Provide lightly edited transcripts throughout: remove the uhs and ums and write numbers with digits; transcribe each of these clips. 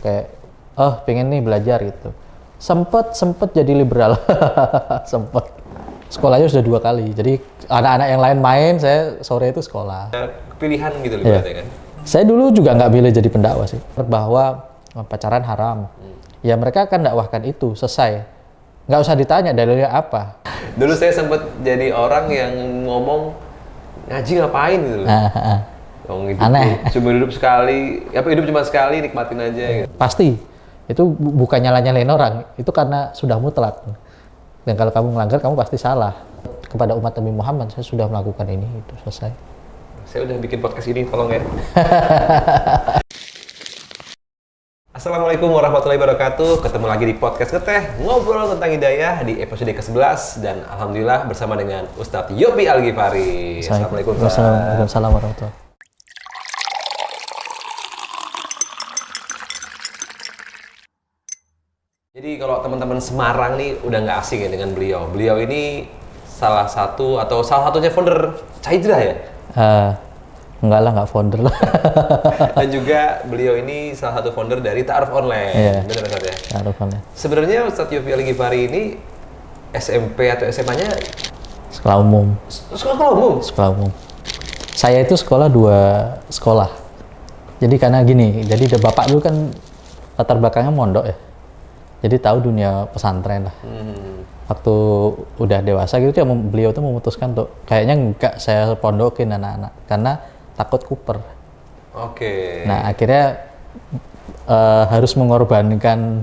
kayak pengen nih belajar gitu. Sempet jadi liberal. Sempet. Sekolahnya sudah 2 kali. Jadi anak-anak yang lain main, saya sore itu sekolah. Pilihan gitu loh Iya. berarti kan. Saya dulu juga nggak pilih jadi pendakwah sih. Bahwa pacaran haram. Ya mereka akan dakwahkan itu, selesai. Nggak usah ditanya dalilnya apa. Dulu saya sempat jadi orang yang ngomong ngaji ngapain gitu loh. Aneh. Cuma hidup sekali, hidup cuma sekali, nikmatin aja gitu. Pasti. Itu bukan nyalain orang, itu karena sudah mutlak. Dan kalau kamu melanggar, kamu pasti salah. Kepada umat Nabi Muhammad, saya sudah melakukan ini, itu selesai. Saya udah bikin podcast ini, tolong ya. Assalamualaikum warahmatullahi wabarakatuh. Ketemu lagi di podcast Ngeteh, ngobrol tentang hidayah di episode ke-11. Dan Alhamdulillah bersama dengan Ustadz Yopi Al-Ghifari. Assalamualaikum. Waalaikumsalam warahmatullahi. Jadi kalau teman-teman Semarang nih udah nggak asing ya dengan beliau. Beliau ini salah satunya founder Caidra ya? Enggak lah, nggak founder lah. Dan juga beliau ini salah satu founder dari Ta'aruf Online. Iya. Benar Ustaz ya? Ta'aruf Online. Sebenarnya Ustadz Yopi Al-Ghifari ini SMP atau SMA-nya Sekolah umum. sekolah umum? Sekolah umum. Saya itu sekolah 2 sekolah. Jadi karena gini, jadi bapak dulu kan latar belakangnya mondok ya. Jadi tahu dunia pesantren lah. Waktu udah dewasa gitu ya, beliau tuh memutuskan tuh kayaknya enggak saya pondokin anak-anak karena takut kuper. Oke. Nah akhirnya harus mengorbankan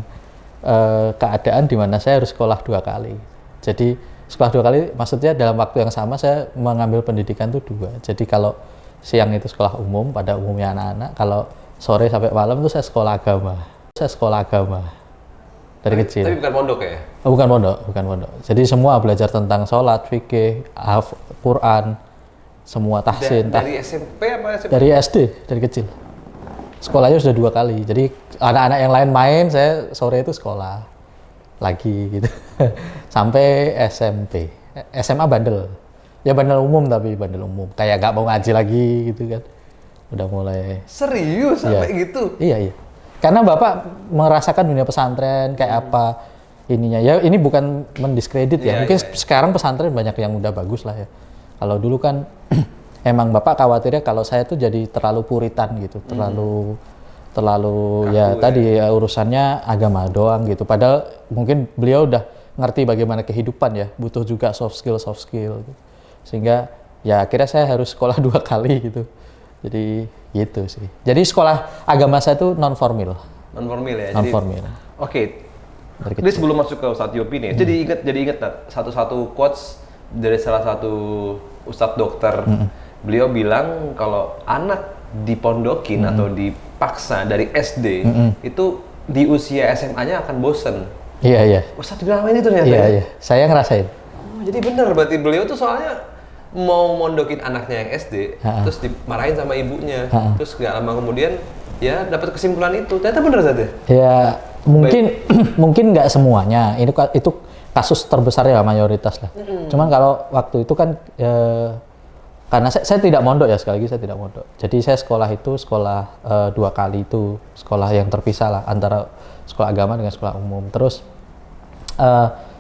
keadaan di mana saya harus sekolah 2 kali. Jadi sekolah 2 kali maksudnya dalam waktu yang sama saya mengambil pendidikan tuh 2. Jadi kalau siang itu sekolah umum pada umumnya anak-anak, kalau sore sampai malam itu saya sekolah agama. Dari kecil. Tapi bukan pondok ya? Oh, bukan pondok. Jadi semua belajar tentang sholat, fikih, Quran, semua tahsin. Dari SMP apa SMP? Dari SD, dari kecil. Sekolahnya sudah 2 kali. Jadi anak-anak yang lain main, saya sore itu sekolah lagi gitu. Sampai SMP. SMA bandel. Ya bandel umum tapi bandel umum. Kayak gak mau ngaji lagi gitu kan. Udah mulai. Serius sampai gitu? Iya. Karena Bapak merasakan dunia pesantren kayak apa ininya. Ya ini bukan mendiskredit ya. Mungkin sekarang pesantren banyak yang udah bagus lah ya. Kalau dulu kan emang Bapak khawatirnya kalau saya tuh jadi terlalu puritan gitu, terlalu ya tadi ya, urusannya agama doang gitu. Padahal mungkin beliau udah ngerti bagaimana kehidupan ya, butuh juga soft skill gitu. Sehingga ya akhirnya saya harus sekolah 2 kali gitu. Jadi gitu sih. Jadi sekolah agama saya itu non formal ya. Non formal. Oke. Jadi sebelum masuk ke Ustadz Yopi nih, jadi inget satu quotes dari salah satu Ustadz dokter. Beliau bilang kalau anak dipondokin atau dipaksa dari SD itu di usia SMA-nya akan bosen. Iya. Ustadz bilang ini ternyata. Iya. Saya ngerasain. Oh, jadi benar berarti beliau tuh soalnya mau mondokin anaknya yang SD, terus dimarahin sama ibunya, terus gak lama kemudian ya dapat kesimpulan itu. Ternyata benar saja. Ya mungkin nggak semuanya. Itu kasus terbesar ya, mayoritas lah. Cuman kalau waktu itu kan karena saya tidak mondok ya, sekali lagi saya tidak mondok. Jadi saya sekolah 2 kali itu sekolah yang terpisah lah antara sekolah agama dengan sekolah umum. Terus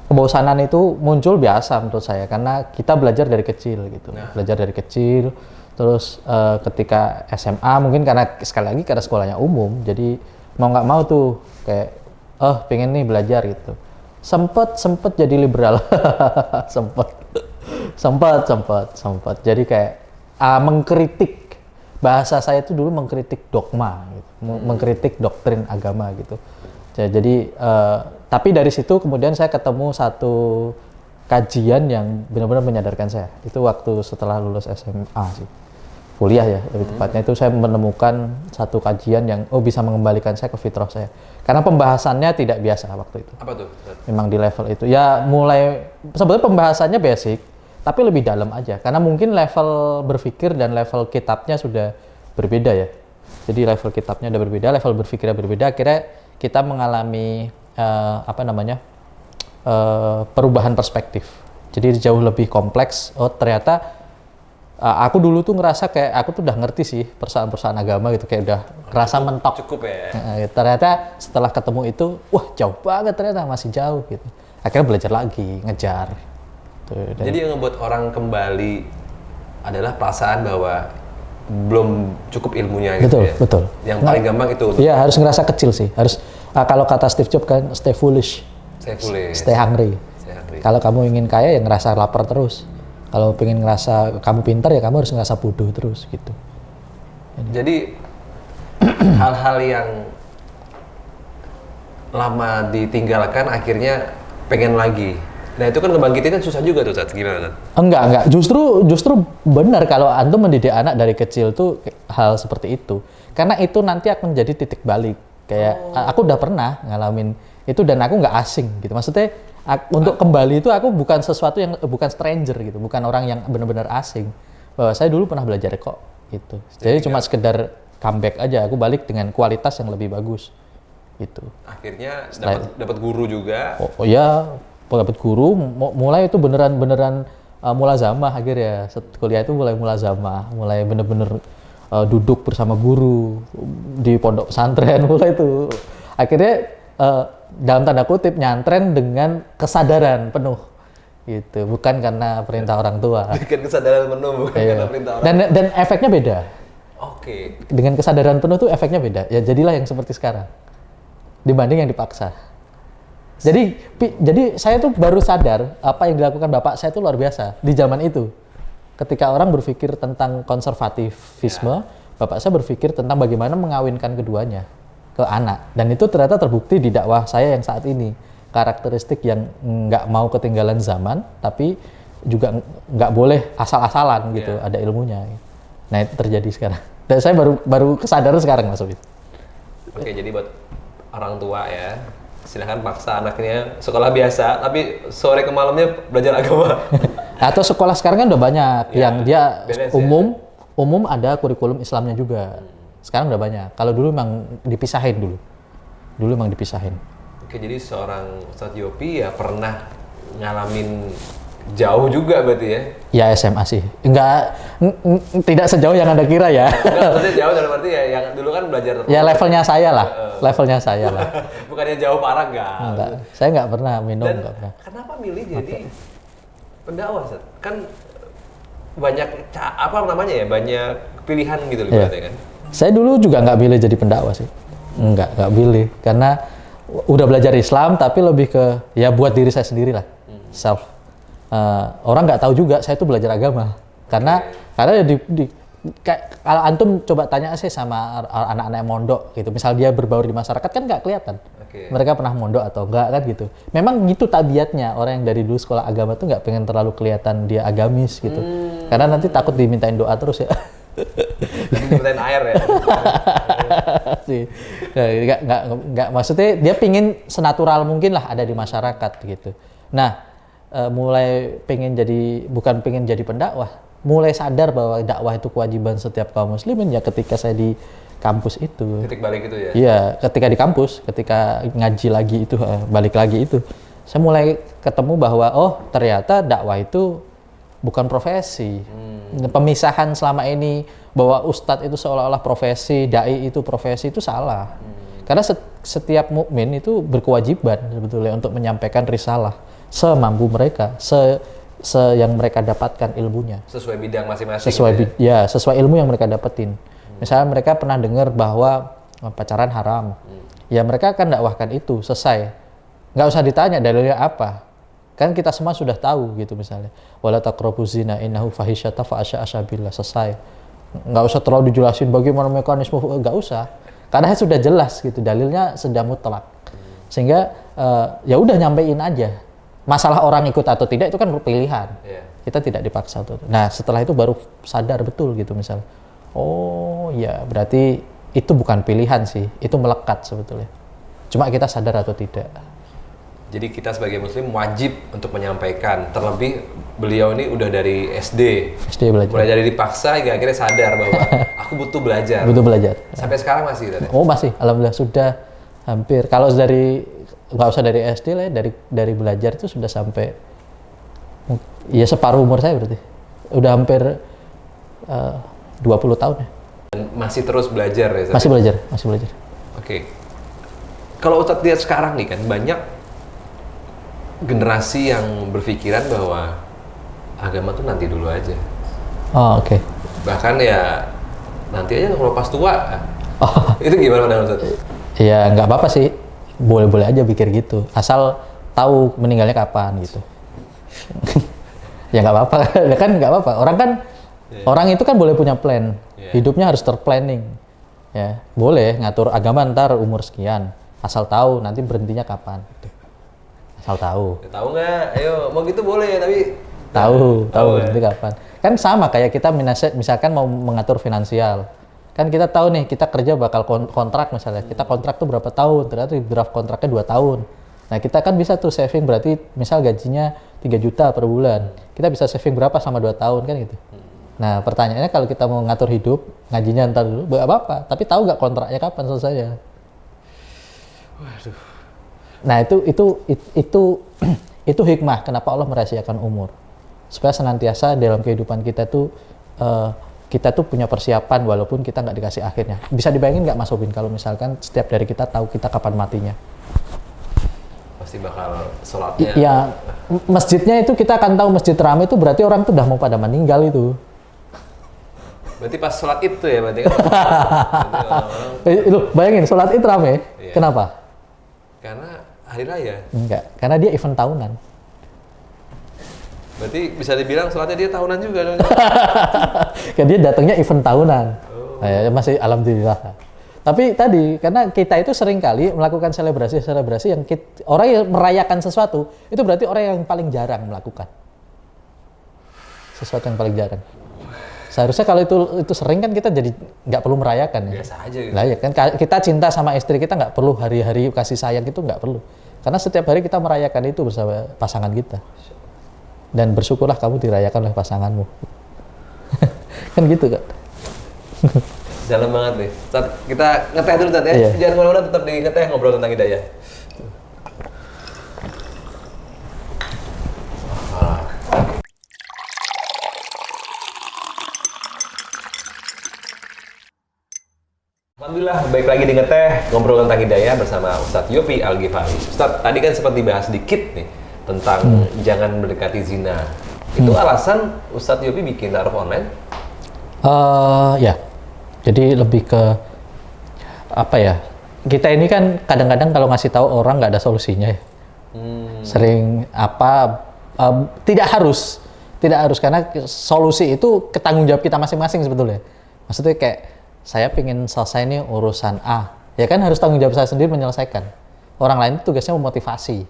kebosanan itu muncul biasa menurut saya karena kita belajar dari kecil gitu. Belajar dari kecil. Terus ketika SMA mungkin karena sekali lagi karena sekolahnya umum, jadi mau nggak mau tuh kayak pengen nih belajar gitu. Sempet jadi liberal. Sempet. Jadi kayak mengkritik, bahasa saya itu dulu mengkritik dogma gitu. Mengkritik doktrin agama gitu. Jadi tapi dari situ kemudian saya ketemu satu kajian yang benar-benar menyadarkan saya. Itu waktu setelah lulus SMA sih. Kuliah ya, lebih tepatnya itu saya menemukan satu kajian yang bisa mengembalikan saya ke fitrah saya. Karena pembahasannya tidak biasa waktu itu. Apa tuh? Memang di level itu. Ya mulai sebetulnya pembahasannya basic, tapi lebih dalam aja. Karena mungkin level berpikir dan level kitabnya sudah berbeda ya. Jadi level kitabnya udah berbeda, level berpikirnya berbeda. Akhirnya kita mengalami perubahan perspektif. Jadi jauh lebih kompleks. Oh ternyata Aku dulu tuh ngerasa kayak aku tuh udah ngerti sih persoalan agama gitu, kayak udah ngerasa mentok. Cukup ya. Ternyata setelah ketemu itu, wah jauh banget ternyata, masih jauh gitu. Akhirnya belajar lagi, ngejar. Tuh, Jadi yang ngebuat orang kembali adalah perasaan bahwa belum cukup ilmunya gitu betul, ya. Betul. Yang paling gampang itu. Iya, harus ngerasa kecil sih. Harus kalau kata Steve Jobs kan, stay foolish, stay hungry. Kalau kamu ingin kaya ya ngerasa lapar terus. Kalau pengen ngerasa kamu pintar ya kamu harus ngerasa bodoh terus gitu. Jadi hal-hal yang lama ditinggalkan akhirnya pengen lagi. Nah itu kan ngebangkitinnya susah juga tuh, Tat. Gimana, Tat? Enggak. Justru benar kalau antum mendidik anak dari kecil tuh hal seperti itu. Karena itu nanti akan menjadi titik balik. Kayak aku udah pernah ngalamin itu dan aku nggak asing gitu. Maksudnya untuk kembali itu aku bukan sesuatu yang bukan stranger gitu, bukan orang yang benar-benar asing. Bahwa saya dulu pernah belajar kok gitu. Jadi cuma sekedar comeback aja, aku balik dengan kualitas yang lebih bagus gitu. Akhirnya dapat guru juga. Oh ya, dapat guru, mulai itu beneran mulazamah akhirnya. Kuliah itu mulai mulazamah, mulai bener-bener duduk bersama guru di pondok pesantren, mulai itu. Akhirnya dalam tanda kutip nyantren dengan kesadaran penuh gitu, bukan karena perintah orang tua. Dengan kesadaran penuh, bukan karena perintah orang tua. Dan efeknya beda. Oke. Dengan kesadaran penuh tuh efeknya beda. Ya jadilah yang seperti sekarang dibanding yang dipaksa. Jadi saya tuh baru sadar apa yang dilakukan bapak saya itu luar biasa di zaman itu. Ketika orang berpikir tentang konservatifisme, bapak saya berpikir tentang bagaimana mengawinkan keduanya ke anak, dan itu ternyata terbukti di dakwah saya yang saat ini. Karakteristik yang nggak mau ketinggalan zaman, tapi juga nggak boleh asal-asalan gitu, ada ilmunya. Nah itu terjadi sekarang. Dan saya baru kesadaran sekarang Mas Sobit. Oke, jadi buat orang tua ya, silahkan paksa anaknya sekolah biasa, tapi sore ke malamnya belajar agama. Atau sekolah sekarang kan udah banyak yang dia beres, umum ada kurikulum Islamnya juga. Sekarang udah banyak. Kalau dulu emang dipisahin dulu. Dulu emang dipisahin. Oke, jadi seorang Ustadz Yopi ya pernah ngalamin jauh juga berarti ya? Ya SMA sih. Tidak sejauh yang Anda kira ya. Enggak, maksudnya jauh dalam arti ya yang dulu kan belajar. Ya levelnya saya lah. Levelnya saya lah. Bukannya jauh parah enggak. Saya nggak pernah minum, Dan nggak pernah. kenapa milih jadi pendakwah, Ustadz? Kan banyak banyak pilihan gitu loh berarti kan? Saya dulu juga nggak pilih jadi pendakwah sih. Nggak pilih. Karena udah belajar Islam, tapi lebih ke ya buat diri saya sendiri lah. Self. Orang nggak tahu juga saya tuh belajar agama. Karena kalau antum coba tanya sih sama anak-anak yang mondok gitu. Misal dia berbaur di masyarakat kan nggak kelihatan. Mereka pernah mondok atau enggak kan gitu. Memang gitu tabiatnya orang yang dari dulu sekolah agama tuh nggak pengen terlalu kelihatan dia agamis gitu. Karena nanti takut dimintain doa terus ya. Dimintain air ya. Sih. Nggak maksudnya dia pingin senatural mungkin lah ada di masyarakat gitu. Nah, mulai bukan pengen jadi pendakwah, mulai sadar bahwa dakwah itu kewajiban setiap kaum muslimin ya ketika saya di kampus itu. Titik balik itu ya? Iya, ketika di kampus, ketika ngaji lagi itu, balik lagi itu, saya mulai ketemu bahwa oh ternyata dakwah itu bukan profesi. Pemisahan selama ini bahwa ustadz itu seolah-olah profesi, dai itu profesi itu salah. Karena setiap mukmin itu berkewajiban sebetulnya untuk menyampaikan risalah semampu mereka, yang mereka dapatkan ilmunya. Sesuai bidang masing-masing. Sesuai ilmu yang mereka dapetin. Misalnya mereka pernah dengar bahwa pacaran haram, ya mereka akan dakwahkan itu selesai. Nggak usah ditanya dalilnya apa. Kan kita semua sudah tahu gitu misalnya. Wala taqrabuz zina innahu fahisyata fa asyabillah, selesai. Nggak usah terlalu dijelasin bagaimana mekanisme, nggak usah. Karena sudah jelas gitu, dalilnya sudah mutlak. Sehingga ya udah nyampein aja. Masalah orang ikut atau tidak itu kan pilihan. Kita tidak dipaksa tuh. Nah, setelah itu baru sadar betul gitu misalnya. Oh, ya berarti itu bukan pilihan sih, itu melekat sebetulnya. Cuma kita sadar atau tidak. Jadi kita sebagai muslim wajib untuk menyampaikan. Terlebih beliau ini udah dari SD belajar. Mulai dari dipaksa hingga akhirnya sadar bahwa aku butuh belajar. Butuh belajar. Sampai sekarang masih tadi? Oh masih, alhamdulillah sudah hampir. Kalau nggak usah dari SD lah, dari belajar itu sudah sampai ya separuh umur saya berarti. Udah hampir 20 tahun ya. Dan masih terus belajar ya? Masih belajar. Oke. Kalau Ustadz lihat sekarang nih kan, banyak generasi yang berpikiran bahwa agama tuh nanti dulu aja. Oh, oke. Bahkan ya nanti aja kalau pas tua. Oh. Itu gimana menurut Ustadz? Ya nggak apa-apa sih. Boleh-boleh aja pikir gitu. Asal tahu meninggalnya kapan gitu. Ya nggak apa-apa. Ya kan nggak apa-apa. Orang itu kan boleh punya plan. Hidupnya harus terplanning. Ya, boleh ngatur agama ntar umur sekian. Asal tahu nanti berhentinya kapan. Gitu. Asal tahu. Ya, tahu nggak? Ayo, mau gitu boleh, tapi tahu berhenti kapan. Kan sama kayak kita misalkan mau mengatur finansial. Kan kita tahu nih, kita kerja bakal kontrak misalnya. Kita kontrak tuh berapa tahun, ternyata di draft kontraknya 2 tahun. Nah, kita kan bisa tuh saving, berarti misal gajinya 3 juta per bulan. Kita bisa saving berapa sama 2 tahun kan gitu. Nah, pertanyaannya kalau kita mau ngatur hidup, ngajinya ntar dulu, gak apa-apa. Tapi tahu nggak kontraknya kapan selesainya? Waduh. Nah, itu hikmah kenapa Allah merahasiakan umur. Supaya senantiasa dalam kehidupan kita tuh kita tuh punya persiapan walaupun kita nggak dikasih akhirnya. Bisa dibayangin nggak Mas Obin kalau misalkan setiap dari kita tahu kita kapan matinya? Pasti bakal sholatnya. Ya, masjidnya itu kita akan tahu masjid ramai itu berarti orang tuh udah mau pada meninggal itu. Berarti pas sholat id tuh ya berarti kan? Lu bayangin sholat id rame. Iya. Kenapa? Karena hari raya. Enggak, karena dia event tahunan. Berarti bisa dibilang sholatnya dia tahunan juga dong. Kan dia datangnya event tahunan. Ya, masih alhamdulillah. Tapi tadi karena kita itu sering kali melakukan selebrasi yang orang yang merayakan sesuatu itu berarti orang yang paling jarang melakukan sesuatu yang paling jarang. Seharusnya kalau itu sering kan kita jadi nggak perlu merayakan ya. Biasa aja gitu. Lah ya kan kita cinta sama istri kita nggak perlu hari-hari kasih sayang itu nggak perlu. Karena setiap hari kita merayakan itu bersama pasangan kita. Dan bersyukurlah kamu dirayakan oleh pasanganmu. Kan gitu kan. Dalam banget nih. Kita ngeteh dulu Tat ya. Iya. Jangan kemana-mana, tetap di ngeteh ngobrol tentang hidayah. Alhamdulillah, baik lagi di ngeteh ngobrol tentang hidayah bersama Ustadz Yopi Al-Ghifari. Ustadz, tadi kan sempat dibahas dikit nih tentang jangan mendekati zina. Itu alasan Ustadz Yopi bikin taruh online? Ya. Jadi lebih ke apa ya? Kita ini kan kadang-kadang kalau ngasih tahu orang nggak ada solusinya ya. Sering tidak harus karena solusi itu ketanggung jawab kita masing-masing sebetulnya. Maksudnya kayak saya pengen selesai nih urusan A, ya kan harus tanggung jawab saya sendiri menyelesaikan. Orang lain itu tugasnya memotivasi.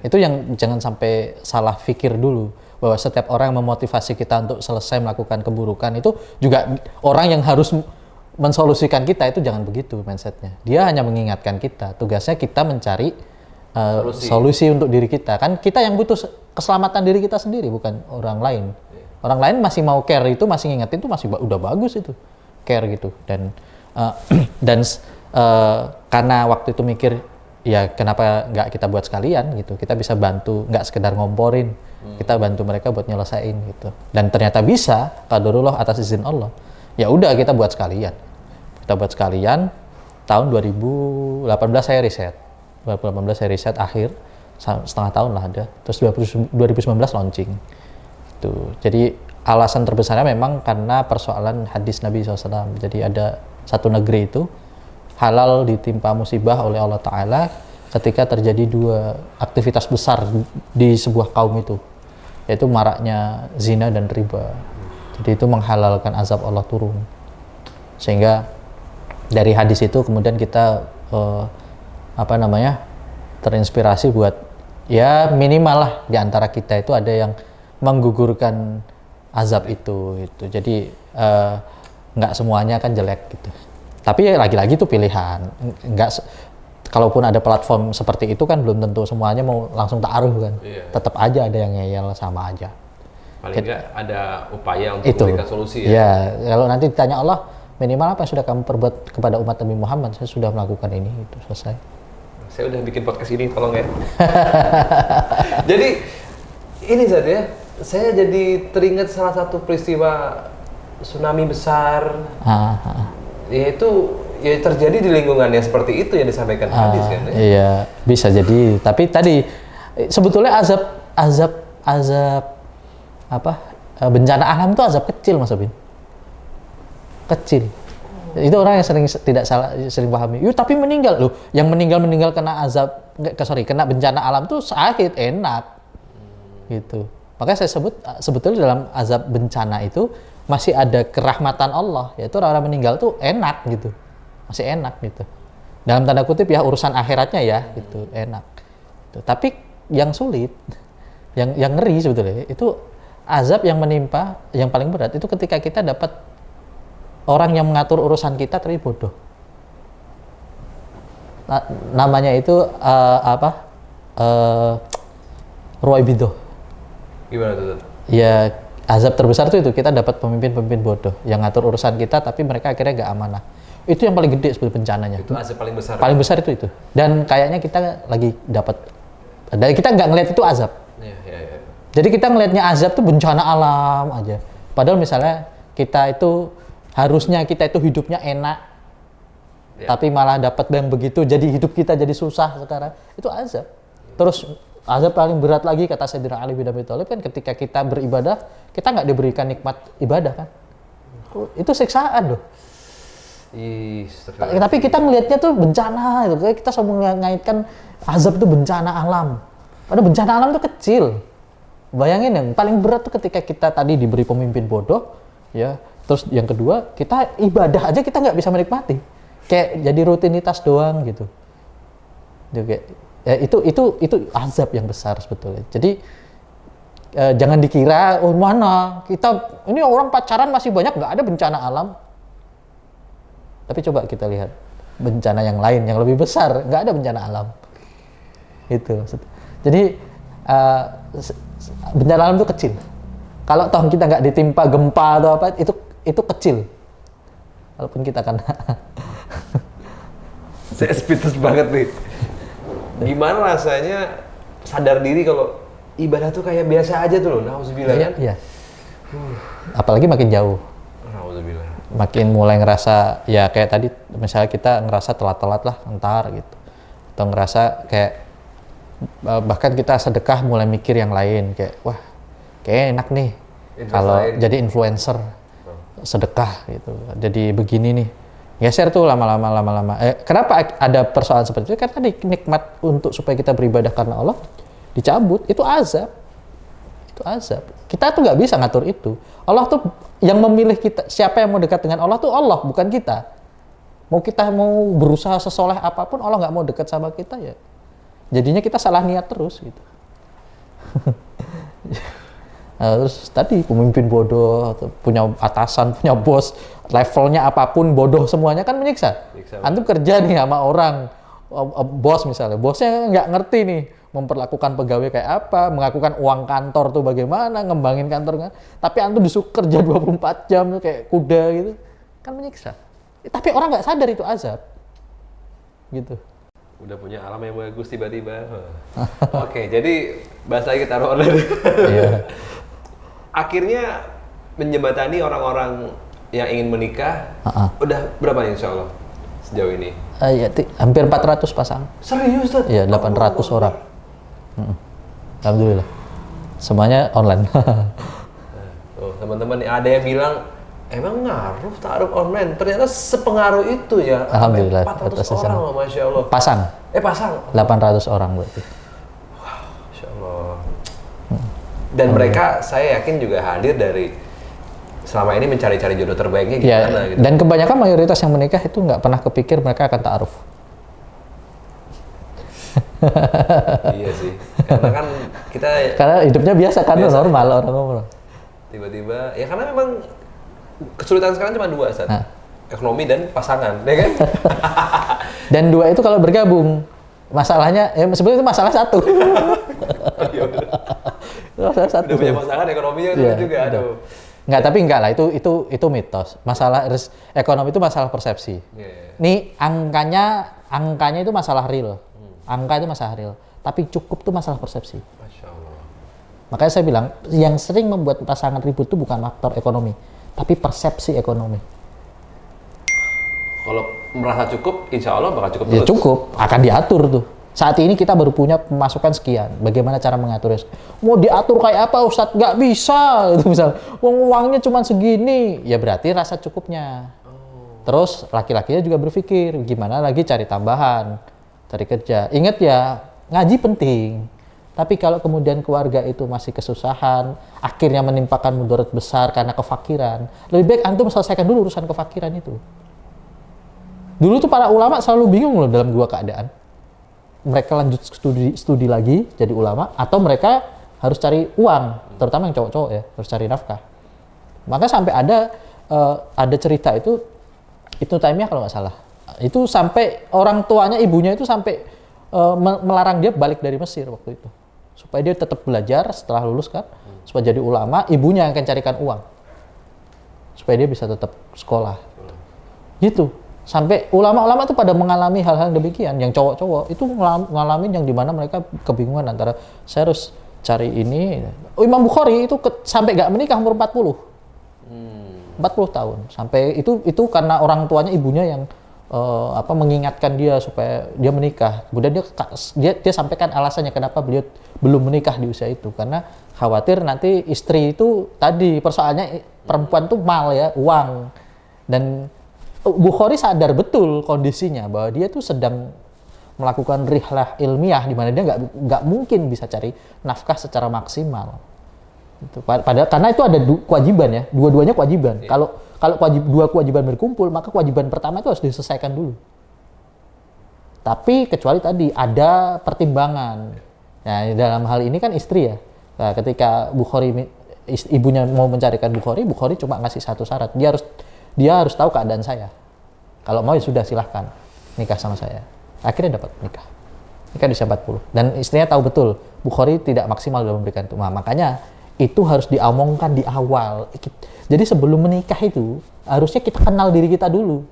Itu yang jangan sampai salah pikir dulu bahwa setiap orang yang memotivasi kita untuk selesai melakukan keburukan itu juga orang yang harus mensolusikan kita, itu jangan begitu mindsetnya. Dia hanya mengingatkan kita, tugasnya kita mencari solusi untuk diri kita. Kan kita yang butuh keselamatan diri kita sendiri, bukan orang lain. Orang lain masih mau care itu, masih ngingetin itu masih udah bagus itu. Care gitu. Dan karena waktu itu mikir ya kenapa nggak kita buat sekalian gitu, kita bisa bantu, nggak sekedar ngomporin, kita bantu mereka buat nyelesain gitu. Dan ternyata bisa, qadarullah atas izin Allah. Ya udah kita buat sekalian. Tahun 2018 saya riset. 2018 saya riset akhir setengah tahun lah ada. Terus 2019 launching. Gitu. Jadi alasan terbesarnya memang karena persoalan hadis Nabi SAW. Jadi ada satu negeri itu halal ditimpa musibah oleh Allah Ta'ala ketika terjadi 2 aktivitas besar di sebuah kaum itu, yaitu maraknya zina dan riba. Jadi itu menghalalkan azab Allah turun. Sehingga dari hadis itu kemudian kita terinspirasi buat ya minimal lah di antara kita itu ada yang menggugurkan azab itu gitu. Jadi nggak semuanya kan jelek gitu. Tapi ya lagi-lagi itu pilihan. Kalaupun ada platform seperti itu kan belum tentu semuanya mau langsung ta'aruf kan. Iya. Tetap aja ada yang ngeyel, sama aja. Paling nggak ada upaya untuk memberikan solusi ya. Ya, kalau nanti ditanya Allah, minimal apa yang sudah kamu perbuat kepada umat Nabi Muhammad? Saya sudah melakukan ini, itu selesai. Saya udah bikin podcast ini, tolong ya. Jadi ini Zat ya, saya jadi teringat salah satu peristiwa tsunami besar, Ah, ya itu ya terjadi di lingkungan yang seperti itu yang disampaikan hadis kan ya? Iya, bisa jadi. Tapi tadi sebetulnya azab apa bencana alam itu azab kecil, Mas Obin. Kecil. Itu orang yang sering pahami. Yuk, tapi meninggal loh. Yang meninggal kena kena bencana alam tuh sakit, enak. Gitu. Makanya saya sebut sebetulnya dalam azab bencana itu masih ada kerahmatan Allah, yaitu orang meninggal tuh enak gitu. Masih enak gitu. Dalam tanda kutip ya urusan akhiratnya ya gitu, enak. Gitu. Tapi yang sulit, yang ngeri sebetulnya itu azab yang menimpa yang paling berat itu ketika kita dapat orang yang mengatur urusan kita tapi bodoh. Namanya itu Roy Bido. Gimana tuh? Ya azab terbesar itu kita dapat pemimpin bodoh yang ngatur urusan kita tapi mereka akhirnya gak amanah. Itu yang paling gede sebetulnya bencananya. Itu azab paling besar. Paling besar itu. Dan kayaknya kita lagi dapat. Dan kita nggak ngelihat itu azab. Iya. Jadi kita ngelihatnya azab itu bencana alam aja. Padahal misalnya kita itu harusnya kita itu hidupnya enak, tapi malah dapat yang begitu, jadi hidup kita jadi susah sekarang. Itu azab. Terus azab paling berat lagi kata Sayyidina Ali bin Abi Thalib kan ketika kita beribadah, kita nggak diberikan nikmat ibadah kan. Itu siksaan loh. Tapi kita ngelihatnya tuh bencana itu. Kita selalu mengaitkan azab itu bencana alam. Padahal bencana alam itu kecil. Bayangin yang paling berat tuh ketika kita tadi diberi pemimpin bodoh, ya. Terus yang kedua, kita ibadah aja kita nggak bisa menikmati. Kayak jadi rutinitas doang gitu. Juga ya itu azab yang besar sebetulnya. Jadi jangan dikira mana kita ini orang pacaran masih banyak nggak ada bencana alam. Tapi coba kita lihat bencana yang lain yang lebih besar, nggak ada bencana alam. Itu. Jadi bencana alam itu kecil. Kalau toh kita nggak ditimpa gempa atau apa, itu kecil. Walaupun kita kena. Saya speechless banget nih. Gimana rasanya sadar diri kalau ibadah tuh kayak biasa aja tuh loh, nauzubillah kan? Iya. Apalagi makin jauh. Nauzubillah. Makin mulai ngerasa ya kayak tadi misalnya kita ngerasa telat-telat lah ntar gitu. Atau ngerasa kayak bahkan kita sedekah mulai mikir yang lain kayak wah kayak enak nih kalau jadi influencer sedekah gitu. Jadi begini nih. Geser tuh lama-lama. Kenapa ada persoalan seperti itu? Karena nikmat untuk supaya kita beribadah karena Allah dicabut, itu azab. Itu azab. Kita tuh nggak bisa ngatur itu. Allah tuh yang memilih kita, siapa yang mau dekat dengan Allah tuh Allah, bukan kita. Mau kita mau berusaha sesoleh apapun, Allah nggak mau dekat sama kita ya. Jadinya kita salah niat terus gitu. Nah, terus tadi pemimpin bodoh, punya atasan, punya bos, levelnya apapun bodoh semuanya kan menyiksa. Antum kerja nih sama orang, bos misalnya, bosnya nggak ngerti nih memperlakukan pegawai kayak apa, mengakukan uang kantor tuh bagaimana, ngembangin kantor kan. Tapi antum disuruh kerja 24 jam tuh kayak kuda gitu, kan menyiksa. Tapi orang nggak sadar itu azab, gitu. Udah punya alam yang bagus tiba-tiba. Oke, jadi bahas lagi taruh online. Iya. Akhirnya menjembatani orang-orang yang ingin menikah. Udah berapa insya Allah sejauh ini? Ya, hampir 400 pasang. Serius tuh? Iya, 800 orang. Alhamdulillah. Semuanya online. Tuh, teman-teman ada yang bilang emang ngaruh taruh online. Ternyata sepengaruh itu ya. Alhamdulillah. 400 orang loh, Masya Allah. Pasang. Pasang. 800 orang berarti. Masya Allah. Dan mereka saya yakin juga hadir dari selama ini mencari-cari jodoh terbaiknya gimana gitu. Dan kebanyakan mayoritas yang menikah itu nggak pernah kepikir mereka akan ta'aruf. Iya sih. Karena kan kita karena hidupnya biasa kan normal orang ngomong. Tiba-tiba ya karena memang kesulitan sekarang cuma dua, Ustaz. Ekonomi dan pasangan, ya kan? Dan dua itu kalau bergabung masalahnya ya sebenarnya itu masalah satu. Masalah satu. Udah punya pasangan ekonominya itu juga aduh. Enggak, tapi enggak lah itu mitos. Masalah ekonomi itu masalah persepsi. Nih angkanya itu masalah real. Angka itu masalah real. Tapi cukup tuh masalah persepsi. Masya Allah. Makanya saya bilang yang sering membuat pasangan ribut itu bukan faktor ekonomi, tapi persepsi ekonomi. Kalau merasa cukup, insya Allah bakal cukup Ya terus. cukup, akan diatur tuh. Saat ini kita baru punya pemasukan sekian. Bagaimana cara mengaturnya? Mau diatur kayak apa Ustadz? Nggak bisa. Itu misal, uangnya cuma segini. Ya berarti rasa cukupnya. Terus laki-lakinya juga berpikir, gimana lagi cari tambahan, cari kerja. Ingat ya, ngaji penting. Tapi kalau kemudian keluarga itu masih kesusahan, akhirnya menimpakan mudarat besar karena kefakiran, lebih baik antum selesaikan dulu urusan kefakiran itu. Dulu tuh para ulama selalu bingung loh dalam dua keadaan. Mereka lanjut studi lagi jadi ulama, atau mereka harus cari uang, terutama yang cowok-cowok ya, harus cari nafkah. Maka sampai ada cerita itu Taimiyah kalau nggak salah. Itu sampai orang tuanya, ibunya itu sampai melarang dia balik dari Mesir waktu itu. Supaya dia tetap belajar setelah lulus kan, supaya jadi ulama, ibunya yang akan carikan uang. Supaya dia bisa tetap sekolah. Gitu. Sampai ulama-ulama itu pada mengalami hal-hal demikian. Yang cowok-cowok itu ngalamin yang dimana mereka kebingungan antara saya harus cari ini. Imam Bukhari itu sampai nggak menikah umur 40. 40 tahun. Sampai itu karena orang tuanya, ibunya yang mengingatkan dia supaya dia menikah. Kemudian dia sampaikan alasannya kenapa beliau belum menikah di usia itu, karena khawatir nanti istri itu tadi persoalannya perempuan tuh mal ya, uang. Dan Bukhari sadar betul kondisinya bahwa dia tuh sedang melakukan rihlah ilmiah di mana dia nggak mungkin bisa cari nafkah secara maksimal. Itu, padahal karena itu ada kewajiban ya, dua-duanya kewajiban. Kalau dua kewajiban berkumpul, maka kewajiban pertama itu harus diselesaikan dulu. Tapi kecuali tadi ada pertimbangan. Nah, dalam hal ini kan istri ya. Nah, ketika ibunya mau mencarikan Bukhari cuma ngasih satu syarat. Dia harus tahu keadaan saya. Kalau mau ya sudah silahkan nikah sama saya. Akhirnya dapat nikah di usia 40. Dan istrinya tahu betul Bukhari tidak maksimal dalam memberikan itu. Nah, makanya itu harus diomongkan di awal. Jadi sebelum menikah itu harusnya kita kenal diri kita dulu.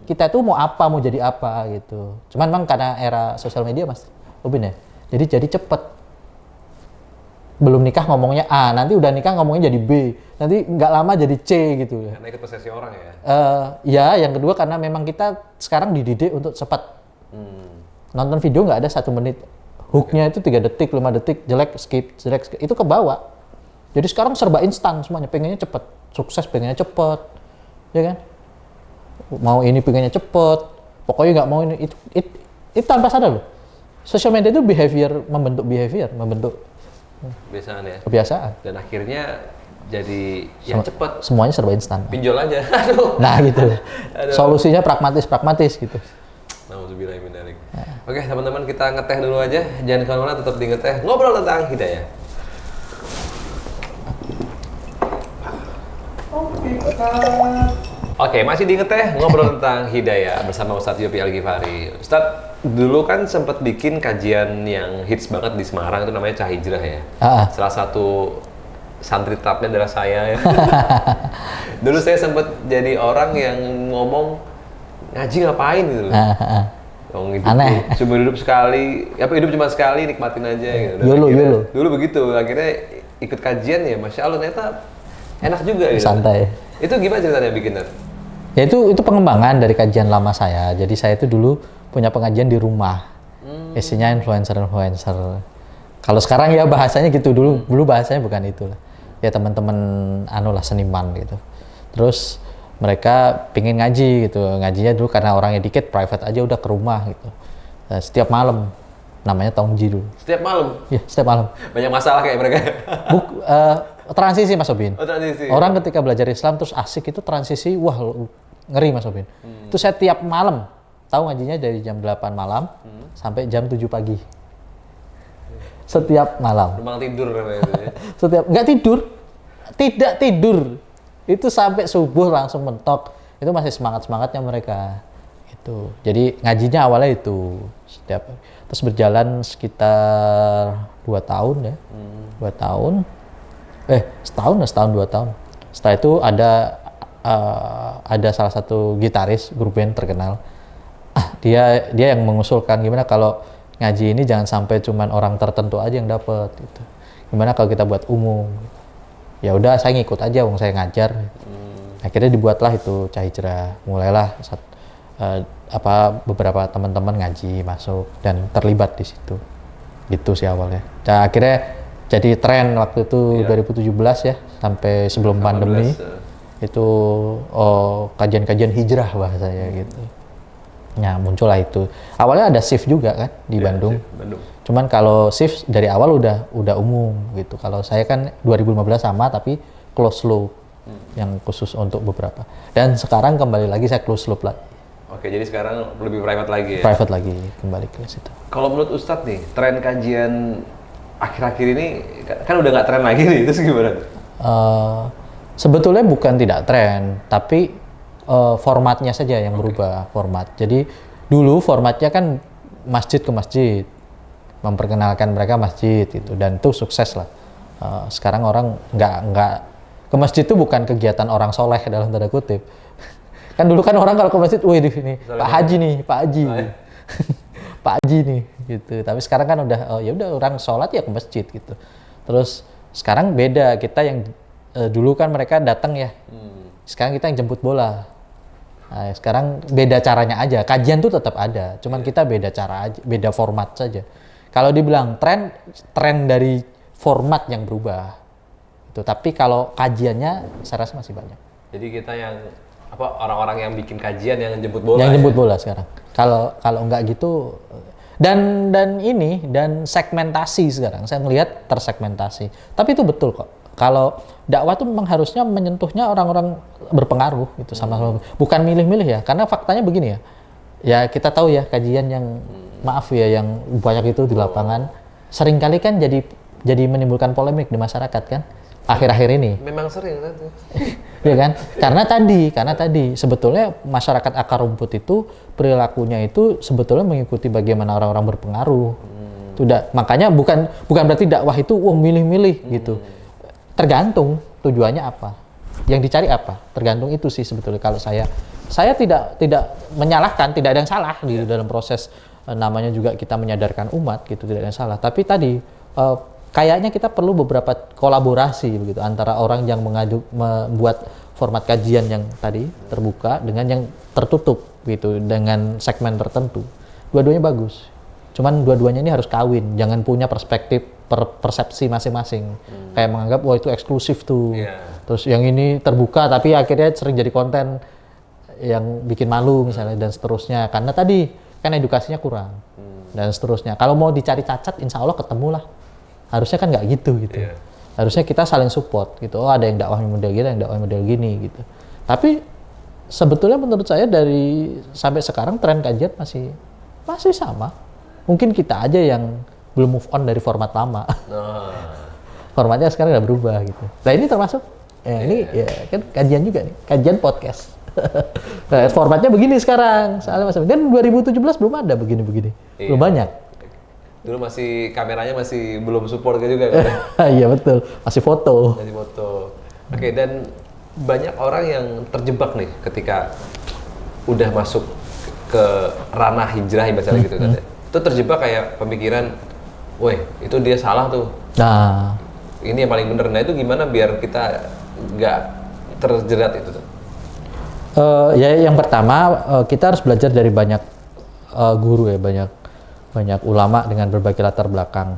Kita tuh mau apa, mau jadi apa gitu. Cuman memang karena era sosial media Mas Ubin ya. Jadi cepet. Belum nikah ngomongnya A, nanti udah nikah ngomongnya jadi B, nanti nggak lama jadi C gitu ya. Karena ikut persepsi orang ya. Ya, yang kedua karena memang kita sekarang dididik untuk cepat. Nonton video nggak ada 1 menit. Hooknya itu 3 detik, 5 detik, jelek skip, itu ke bawah. Jadi sekarang serba instan semuanya, pengennya cepet. Sukses pengennya cepet, ya kan? Mau ini pengennya cepet, pokoknya nggak mau ini. Itu tanpa sadar loh. Social media itu membentuk kebiasaan. Dan akhirnya jadi yang cepet. Semuanya serba instan. Pinjol aja. Aduh. Nah gitu. Solusinya pragmatis gitu. Nauzubillahimindzalik. Oke, teman-teman, kita ngeteh dulu aja. Jangan kemana-mana, tetap di ngeteh. Ngobrol tentang hidayah. Oke, masih di ngeteh, ngobrol tentang hidayah bersama Ustadz Yopi Al-Ghifari. Ustadz, dulu kan sempat bikin kajian yang hits banget di Semarang, itu namanya Cah Hijrah ya. Salah satu santri tetapnya adalah saya ya. Dulu saya sempat jadi orang yang ngomong, ngaji ngapain gitu. Aneh. Cuma hidup sekali, hidup cuma sekali, nikmatin aja gitu. YOLO. Dulu begitu, akhirnya ikut kajian ya, Masya Allah, ternyata enak juga gitu. Santai. Itu gimana ceritanya bikinnya? Ya itu pengembangan dari kajian lama saya. Jadi saya itu dulu punya pengajian di rumah. Isinya influencer. Kalau sekarang ya bahasanya gitu, dulu bahasanya bukan itu lah. Ya teman-teman seniman gitu. Terus mereka pingin ngaji gitu. Ngajinya dulu karena orangnya dikit, private aja udah ke rumah gitu. Setiap malam, namanya tongji dulu. Setiap malam? Iya, setiap malam. Banyak masalah kayak mereka? Transisi Mas Obin. Transisi. Orang ketika belajar Islam terus asik itu transisi, wah ngeri Mas Obin. Itu saya tiap malam, tahu ngajinya dari jam 8 malam sampai jam 7 pagi. Setiap malam. Memang tidur namanya itu ya? Tidak tidur. Itu sampai subuh langsung mentok. Itu masih semangatnya mereka. Itu. Jadi ngajinya awalnya itu. Terus berjalan sekitar 2 tahun ya. 2 tahun. Setahun 2 tahun. Setelah itu ada salah satu gitaris grup band terkenal. Dia yang mengusulkan gimana kalau ngaji ini jangan sampai cuman orang tertentu aja yang dapat gitu. Gimana kalau kita buat umum? Ya udah saya ngikut aja, saya ngajar. Akhirnya dibuatlah itu Cah Hijrah, mulailah beberapa teman-teman ngaji masuk dan terlibat di situ. Gitu sih awalnya. Akhirnya jadi tren waktu itu 2017 ya, sampai sebelum pandemi. Itu kajian-kajian hijrah bahasanya gitu. Nah, muncullah itu. Awalnya ada shift juga kan di Bandung. Cuman kalau shift dari awal udah umum gitu. Kalau saya kan 2015 sama tapi close loop yang khusus untuk beberapa. Dan sekarang kembali lagi saya close loop lagi. Oke, jadi sekarang lebih private lagi ya? Private lagi, kembali ke situ. Kalau menurut Ustadz nih, tren kajian akhir-akhir ini kan udah nggak tren lagi nih, terus gimana? Sebetulnya bukan tidak tren, tapi formatnya saja yang berubah format. Jadi dulu formatnya kan masjid ke masjid, memperkenalkan mereka masjid itu, dan itu sukses lah. Sekarang orang nggak ke masjid itu bukan kegiatan orang soleh dalam tanda kutip. Kan dulu kan orang kalau ke masjid, wih ini Pak Haji nih, Pak Haji, Pak Haji nih, gitu. Tapi sekarang kan udah, ya udah orang sholat ya ke masjid gitu. Terus sekarang beda, kita yang dulu kan mereka datang ya, sekarang kita yang jemput bola. Nah, sekarang beda caranya aja, kajian tuh tetap ada, cuman kita beda cara aja, beda format saja. Kalau dibilang tren dari format yang berubah, itu. Tapi kalau kajiannya saya rasa masih banyak. Jadi kita yang orang-orang yang bikin kajian yang jemput bola. Yang jemput bola sekarang. Kalau nggak gitu, dan segmentasi sekarang, saya melihat tersegmentasi. Tapi itu betul kok. Kalau dakwah tuh memang harusnya menyentuhnya orang-orang berpengaruh gitu sama bukan milih-milih ya, karena faktanya begini ya. Ya kita tahu ya kajian yang maaf ya yang banyak itu di lapangan seringkali kan jadi menimbulkan polemik di masyarakat kan akhir-akhir ini. Memang sering kan. Iya kan? Karena tadi sebetulnya masyarakat akar rumput itu perilakunya itu sebetulnya mengikuti bagaimana orang-orang berpengaruh. Makanya bukan berarti dakwah itu milih-milih gitu. Tergantung tujuannya apa, yang dicari apa, tergantung itu sih sebetulnya. Kalau saya tidak menyalahkan, tidak ada yang salah di dalam proses, namanya juga kita menyadarkan umat gitu, tidak ada yang salah. Tapi tadi kayaknya kita perlu beberapa kolaborasi begitu antara orang yang membuat format kajian yang tadi terbuka dengan yang tertutup gitu, dengan segmen tertentu. Dua-duanya bagus. Cuman dua-duanya ini harus kawin, jangan punya perspektif persepsi masing-masing. Kayak menganggap wah itu eksklusif tuh. Terus yang ini terbuka tapi akhirnya sering jadi konten yang bikin malu misalnya dan seterusnya. Karena tadi kan edukasinya kurang dan seterusnya. Kalau mau dicari cacat, insya Allah ketemu lah. Harusnya kan nggak gitu. Harusnya kita saling support gitu. Oh ada yang dakwahnya model gini, ada yang dakwahnya model gini gitu. Tapi sebetulnya menurut saya dari sampai sekarang tren kajian masih sama. Mungkin kita aja yang belum move on dari format lama. Formatnya sekarang udah berubah gitu. Nah ini termasuk, ini ya kan kajian juga nih, kajian podcast. Nah, formatnya begini sekarang. Soalnya kan 2017 belum ada begini-begini, belum banyak. Dulu kameranya masih belum support juga kan? Iya betul, masih foto. Oke, dan banyak orang yang terjebak nih ketika udah masuk ke ranah hijrah misalnya gitu kan. Itu terjebak kayak pemikiran, woi itu dia salah tuh. Nah, ini yang paling bener. Nah itu gimana biar kita nggak terjerat itu tuh? Ya yang pertama kita harus belajar dari banyak guru ya, banyak ulama dengan berbagai latar belakang.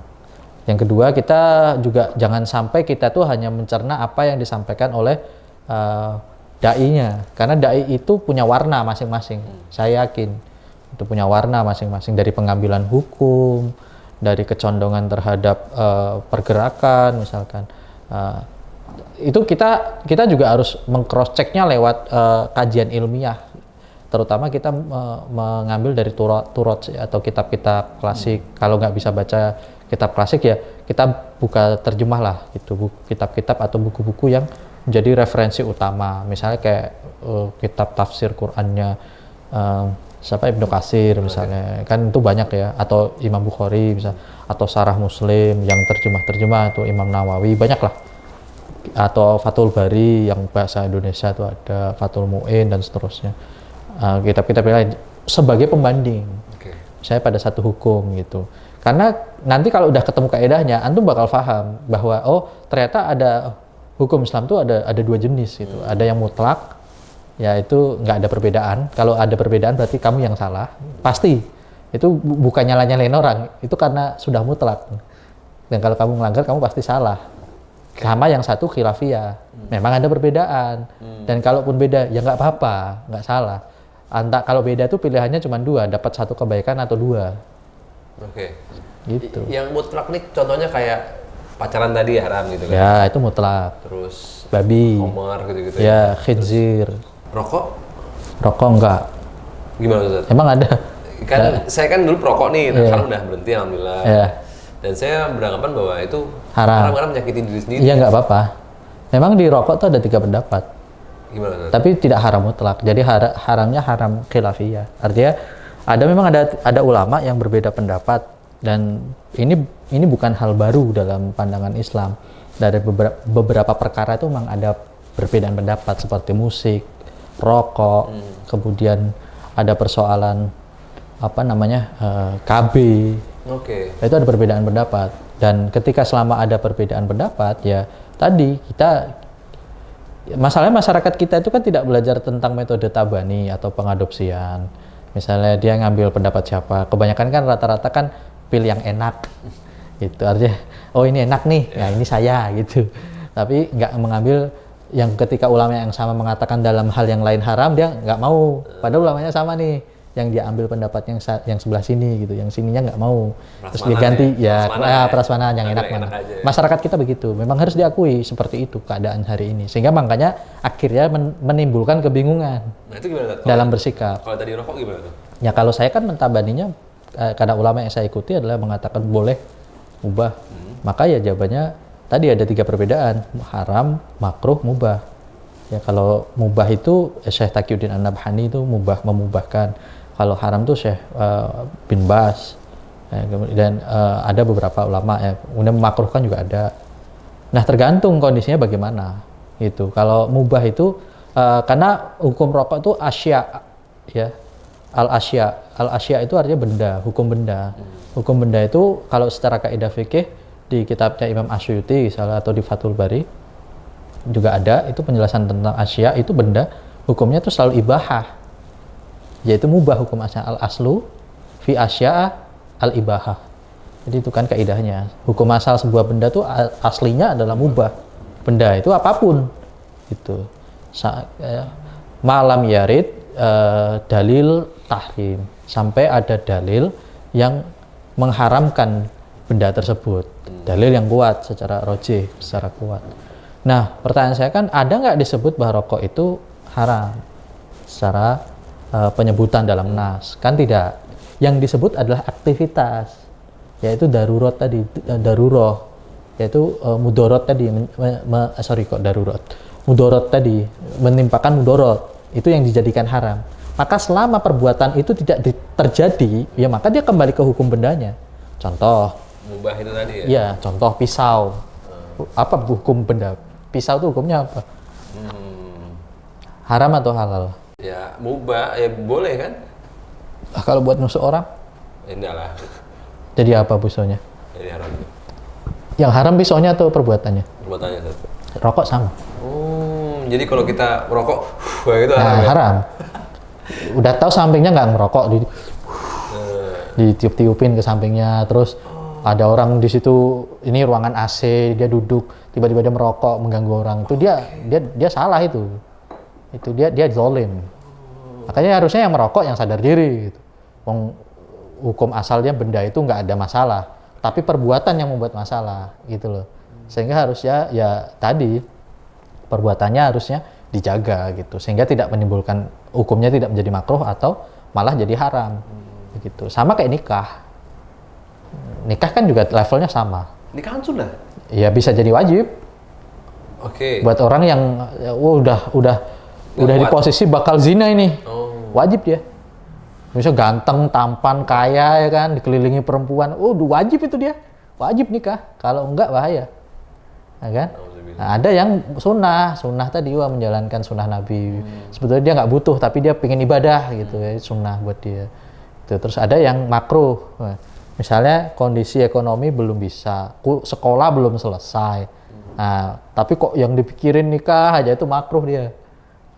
Yang kedua kita juga jangan sampai kita tuh hanya mencerna apa yang disampaikan oleh dai-nya, karena dai itu punya warna masing-masing. Saya yakin itu punya warna masing-masing, dari pengambilan hukum, dari kecondongan terhadap pergerakan misalkan. Itu kita juga harus meng-cross-checknya lewat kajian ilmiah. Terutama kita mengambil dari turot atau kitab-kitab klasik. Kalau nggak bisa baca kitab klasik ya kita buka terjemah lah gitu, kitab-kitab atau buku-buku yang menjadi referensi utama. Misalnya kayak kitab tafsir Qur'annya Ibnu Katsir misalnya, kan itu banyak ya, atau Imam Bukhari misalnya, atau Syarah Muslim yang terjemah atau Imam Nawawi, banyak lah. Atau Fathul Bari yang bahasa Indonesia itu ada, Fathul Mu'in dan seterusnya. Kitab-kitab lain sebagai pembanding. Saya pada satu hukum gitu. Karena nanti kalau udah ketemu kaedahnya, antum bakal paham bahwa oh ternyata ada hukum Islam itu ada dua jenis gitu. Ada yang mutlak, ya itu nggak ada perbedaan. Kalau ada perbedaan berarti kamu yang salah. Pasti. Itu bukan nyalain orang, itu karena sudah mutlak. Dan kalau kamu melanggar, kamu pasti salah. Sama yang satu khilafiyah. Memang ada perbedaan. Dan kalaupun beda, ya nggak apa-apa, nggak salah. Kalau beda tuh pilihannya cuma dua, dapat satu kebaikan atau dua. Oke. Gitu. Yang mutlak nih contohnya kayak pacaran tadi haram gitu kan? Ya, itu mutlak. Terus Babi. Omar gitu-gitu Ya, khinzir. Rokok? Rokok enggak. Gimana Ustaz? Emang ada? Kan saya kan dulu perokok nih, Iya. sekarang udah berhenti alhamdulillah. Ya. Dan saya beranggapan bahwa itu Haram. karena menyakiti diri sendiri. Iya, nggak apa-apa. Memang di rokok tuh ada 3 pendapat. Gimana Ustaz? Tapi tidak haram mutlak. Jadi haramnya haram khilafiyah. Artinya memang ada ulama yang berbeda pendapat, dan ini bukan hal baru dalam pandangan Islam. Dari beberapa perkara itu memang ada perbedaan pendapat seperti musik, rokok, kemudian ada persoalan KB. Oke. Itu ada perbedaan pendapat. Dan ketika selama ada perbedaan pendapat, ya tadi masalahnya masyarakat kita itu kan tidak belajar tentang metode tabani atau pengadopsian. Misalnya dia ngambil pendapat siapa, kebanyakan kan rata-rata kan pilih yang enak. Gitu, artinya, oh ini enak nih, ya ini saya gitu. Tapi nggak mengambil yang ketika ulama yang sama mengatakan dalam hal yang lain haram, dia nggak mau. Padahal ulamanya sama nih, yang dia ambil pendapat yang sebelah sini gitu, yang sininya nggak mau. Terus diganti prasmanan yang enak mana. Masyarakat kita begitu, memang harus diakui seperti itu keadaan hari ini. Sehingga makanya akhirnya menimbulkan kebingungan Nah itu gimana? dalam bersikap. Kalau tadi rokok gimana tuh? Ya kalau saya kan mentabaninya, karena ulama yang saya ikuti adalah mengatakan boleh, mubah. Maka ya jawabannya tadi ada 3 perbedaan, haram, makruh, mubah. Ya kalau mubah itu Syekh Taqiyuddin An-Nabhani itu memubahkan. Kalau haram tuh Syekh bin Bas. Dan ada beberapa ulama ya, kemudian memakruhkan juga ada. Nah tergantung kondisinya bagaimana gitu. Kalau mubah itu karena hukum rokok itu asya, ya al-asya itu artinya benda, hukum benda. Hukum benda itu kalau secara kaidah fikih di kitabnya Imam Asyuti atau di Fathul Bari juga ada itu penjelasan tentang asya itu benda, hukumnya itu selalu ibahah, yaitu mubah hukum asya. Al-aslu fi asya al-ibahah. Jadi itu kan kaidahnya. Hukum asal sebuah benda itu aslinya adalah mubah. Benda itu apapun. Itu. Malam yarid dalil tahrim. Sampai ada dalil yang mengharamkan benda tersebut. Dalil yang kuat secara rojih, secara kuat. Nah, pertanyaan saya kan ada nggak disebut bahwa rokok itu haram secara penyebutan dalam nas? Kan tidak. Yang disebut adalah aktivitas, yaitu darurat tadi, daruroh, yaitu mudorot tadi, mudorot tadi, menimpakan mudorot, itu yang dijadikan haram. Maka selama perbuatan itu tidak terjadi, ya maka dia kembali ke hukum bendanya. Contoh, mubah itu tadi ya? Iya, contoh pisau. Apa hukum benda? Pisau itu hukumnya apa? Haram atau halal? Ya, mubah, ya boleh kan? Kalau buat nusuk orang? Enggak lah. Jadi apa pisaunya? Jadi haram. Yang haram pisaunya atau perbuatannya? Perbuatannya satu. Rokok sama. Jadi kalau kita merokok, itu haram ya? Haram. Udah tahu sampingnya nggak ngerokok, ditiup-tiupin ke sampingnya, terus ada orang di situ, ini ruangan AC, dia duduk, tiba-tiba dia merokok, mengganggu orang, itu dia salah itu dia zalim. Makanya harusnya yang merokok yang sadar diri gitu. Hukum asalnya benda itu nggak ada masalah, tapi perbuatan yang membuat masalah gitu loh. Sehingga harusnya ya tadi perbuatannya harusnya dijaga gitu, sehingga tidak menimbulkan, hukumnya tidak menjadi makruh atau malah jadi haram gitu. Sama kayak nikah kan juga levelnya sama. Nikahan sunnah? Ya bisa jadi wajib. Oke. Buat orang yang udah di posisi bakal zina ini, wajib dia. Misalnya ganteng, tampan, kaya ya kan, dikelilingi perempuan, wajib itu dia, wajib nikah. Kalau enggak bahaya, ya kan? Nah, ada yang sunnah tadi menjalankan sunnah Nabi. Sebetulnya dia nggak butuh, tapi dia pengen ibadah gitu ya, sunnah buat dia. Terus ada yang makruh. Misalnya kondisi ekonomi belum bisa, sekolah belum selesai. Nah, tapi kok yang dipikirin nikah aja itu makruh dia.